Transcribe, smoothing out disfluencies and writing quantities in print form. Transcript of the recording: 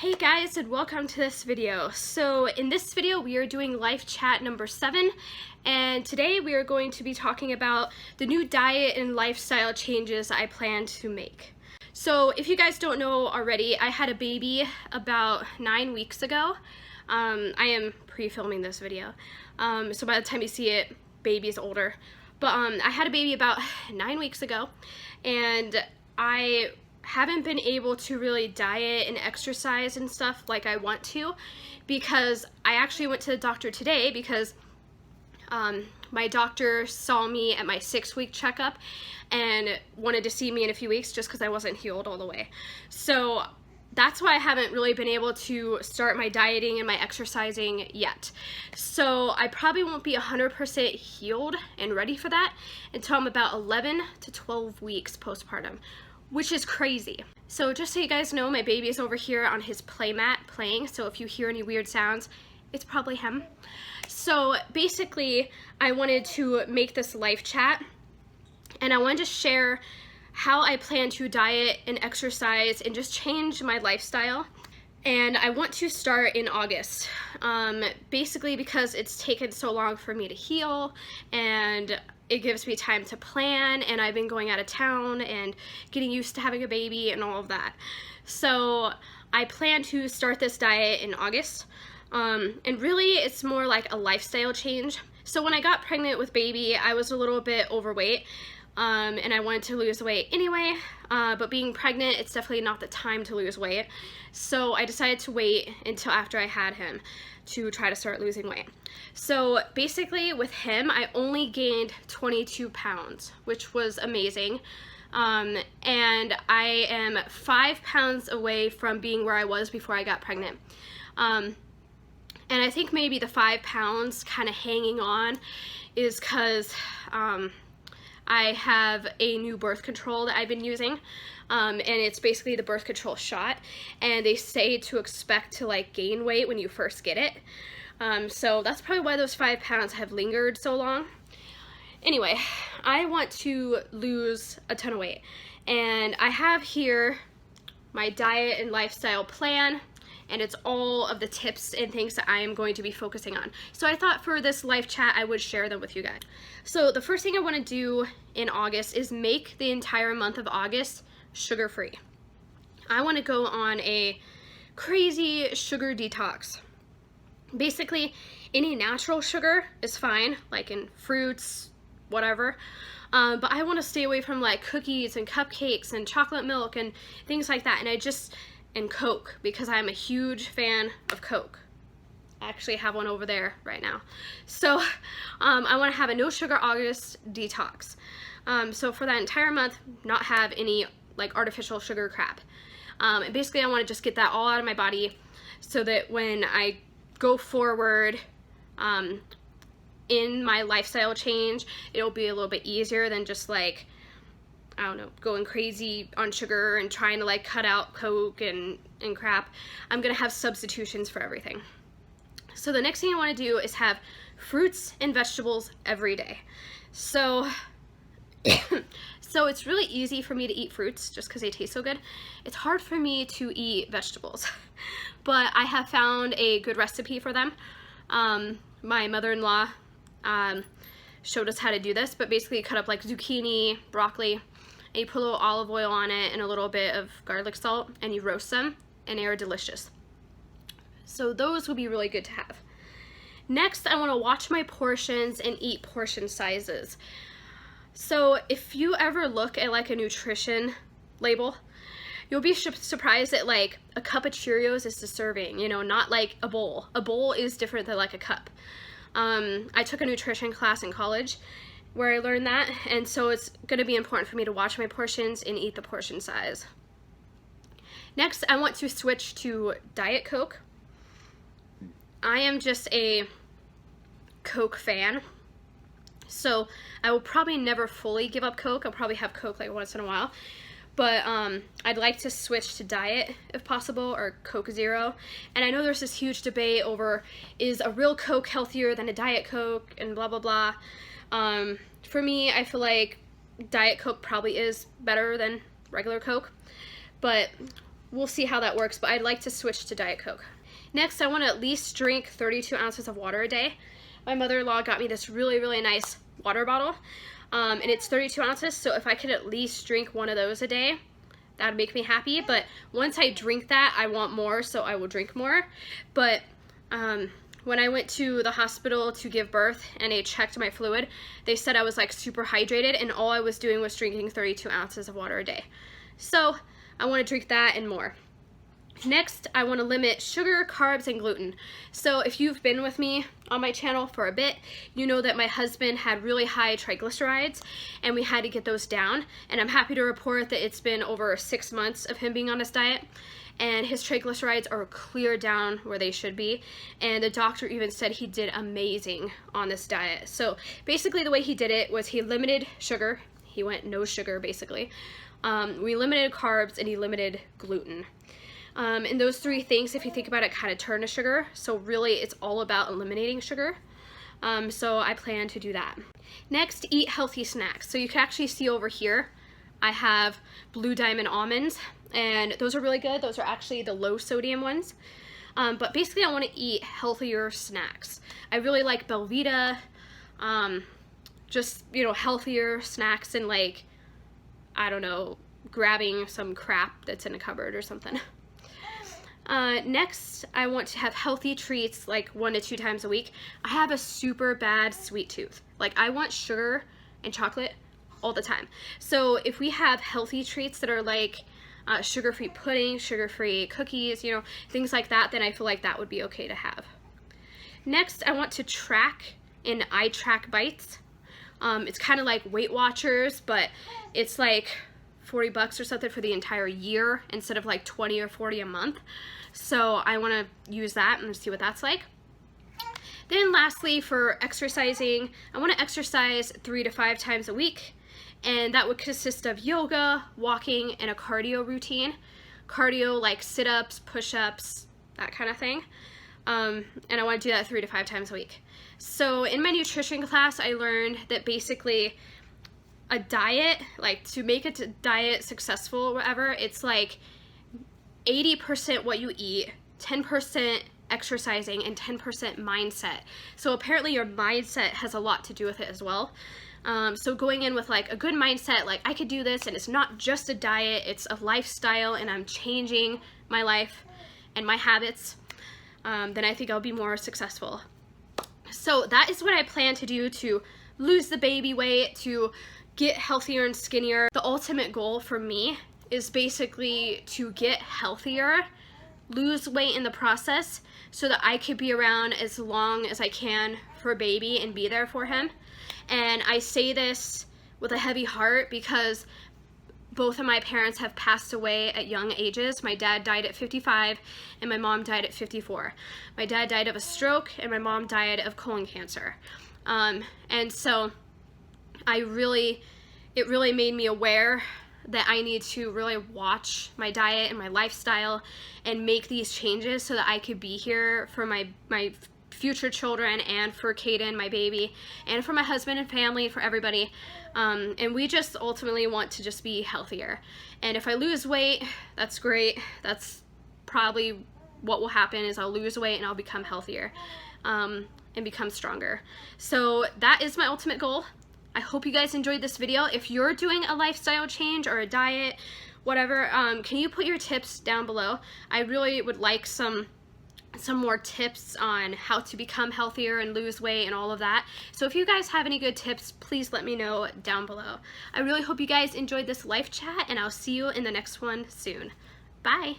Hey guys, and welcome to this video. So in this video we are doing life chat number 7, and today we are going to be talking about the new diet and lifestyle changes I plan to make. So if you guys don't know already, I had a baby about 9 weeks ago. I am pre-filming this video, so by the time you see it, baby is older. But I had a baby about 9 weeks ago, and I haven't been able to really diet and exercise and stuff like I want to, because I actually went to the doctor today because my doctor saw me at my 6-week checkup and wanted to see me in a few weeks just because I wasn't healed all the way. So that's why I haven't really been able to start my dieting and my exercising yet. So I probably won't be 100% healed and ready for that until I'm about 11 to 12 weeks postpartum, which is crazy. So just so you guys know, my baby is over here on his play mat playing, so if you hear any weird sounds, it's probably him. So basically, I wanted to make this life chat, and I wanted to share how I plan to diet and exercise and just change my lifestyle. And I want to start in August, basically because it's taken so long for me to heal, and it gives me time to plan, and I've been going out of town and getting used to having a baby and all of that. So I plan to start this diet in August, and really it's more like a lifestyle change. So when I got pregnant with baby, I was a little bit overweight, and I wanted to lose weight anyway, but being pregnant, it's definitely not the time to lose weight. So I decided to wait until after I had him to try to start losing weight. So basically with him, I only gained 22 pounds, which was amazing. And I am 5 pounds away from being where I was before I got pregnant. And I think maybe the 5 pounds kind of hanging on is because I have a new birth control that I've been using, and it's basically the birth control shot, and they say to expect to like gain weight when you first get it. So that's probably why those 5 pounds have lingered so long. Anyway, I want to lose a ton of weight, and I have here my diet and lifestyle plan, and it's all of the tips and things that I am going to be focusing on. So I thought for this live chat I would share them with you guys. So the first thing I want to do in August is make the entire month of August sugar-free. I want to go on a crazy sugar detox. Basically, any natural sugar is fine, like in fruits, whatever. But I want to stay away from like cookies and cupcakes and chocolate milk and things like that. And Coke, because I'm a huge fan of Coke. I actually have one over there right now. So I want to have a no sugar August detox. So for that entire month, not have any like artificial sugar crap. And basically I want to just get that all out of my body so that when I go forward in my lifestyle change, it'll be a little bit easier than just like, I don't know, going crazy on sugar and trying to like cut out Coke and crap. I'm gonna have substitutions for everything. So the next thing I want to do is have fruits and vegetables every day. So it's really easy for me to eat fruits just because they taste so good. It's hard for me to eat vegetables, but I have found a good recipe for them. My mother-in-law showed us how to do this, but basically you cut up like zucchini, broccoli, and you put a little olive oil on it and a little bit of garlic salt, and you roast them, and they are delicious. So those would be really good to have. Next, I want to watch my portions and eat portion sizes. So if you ever look at like a nutrition label, you'll be surprised that like a cup of Cheerios is a serving, you know, not like a bowl. A bowl is different than like a cup. I took a nutrition class in college where I learned that, and so it's going to be important for me to watch my portions and eat the portion size. Next, I want to switch to Diet Coke. I am just a Coke fan, so I will probably never fully give up Coke. I'll probably have Coke like once in a while, but I'd like to switch to Diet if possible, or Coke Zero. And I know there's this huge debate over, is a real Coke healthier than a Diet Coke and blah blah blah. For me, I feel like Diet Coke probably is better than regular Coke, but we'll see how that works, but I'd like to switch to Diet Coke. Next, I want to at least drink 32 ounces of water a day. My mother-in-law got me this really nice water bottle, and it's 32 ounces, so if I could at least drink one of those a day, that would make me happy. But once I drink that, I want more, so I will drink more. But when I went to the hospital to give birth and they checked my fluid, they said I was like super hydrated, and all I was doing was drinking 32 ounces of water a day. So I want to drink that and more. Next, I want to limit sugar, carbs, and gluten. So if you've been with me on my channel for a bit, you know that my husband had really high triglycerides and we had to get those down. And I'm happy to report that it's been over 6 months of him being on this diet, and his triglycerides are clear down where they should be. And the doctor even said he did amazing on this diet. So basically the way he did it was he limited sugar. He went no sugar basically. We limited carbs and he limited gluten. And those three things, if you think about it, kind of turn to sugar. So really it's all about eliminating sugar. So I plan to do that. Next, eat healthy snacks. So you can actually see over here, I have Blue Diamond almonds, and those are really good. Those are actually the low sodium ones. But basically I want to eat healthier snacks. I really like Belvita, just, you know, healthier snacks, and like, I don't know, grabbing some crap that's in a cupboard or something. Next, I want to have healthy treats like 1 to 2 times a week. I have a super bad sweet tooth. Like, I want sugar and chocolate all the time. So if we have healthy treats that are like sugar-free pudding, sugar-free cookies, you know, things like that, then I feel like that would be okay to have. Next, I want to track in iTrack Bites. It's kind of like Weight Watchers, but it's like $40 or something for the entire year instead of like 20 or 40 a month. So I want to use that and see what that's like. Then lastly, for exercising, I want to exercise 3 to 5 times a week, and that would consist of yoga, walking, and a cardio routine. Cardio like sit-ups, push-ups, that kind of thing. And I want to do that 3 to 5 times a week. So in my nutrition class, I learned that basically a diet, like to make a diet successful or whatever, it's like 80% what you eat, 10% exercising, and 10% mindset. So apparently your mindset has a lot to do with it as well. So going in with like a good mindset, like I could do this, and it's not just a diet, it's a lifestyle, and I'm changing my life and my habits, then I think I'll be more successful. So that is what I plan to do to lose the baby weight, to get healthier and skinnier. The ultimate goal for me is basically to get healthier, lose weight in the process, so that I could be around as long as I can for baby and be there for him. And I say this with a heavy heart because both of my parents have passed away at young ages. My dad died at 55 and my mom died at 54. My dad died of a stroke and my mom died of colon cancer. And so it really made me aware that I need to really watch my diet and my lifestyle and make these changes so that I could be here for my future children and for Kaden, my baby, and for my husband and family, for everybody. And we just ultimately want to just be healthier. And if I lose weight, that's great. That's probably what will happen, is I'll lose weight and I'll become healthier and become stronger. So that is my ultimate goal. I hope you guys enjoyed this video. If you're doing a lifestyle change or a diet, whatever, can you put your tips down below? I really would like some more tips on how to become healthier and lose weight and all of that. So if you guys have any good tips, please let me know down below. I really hope you guys enjoyed this life chat, and I'll see you in the next one soon. Bye!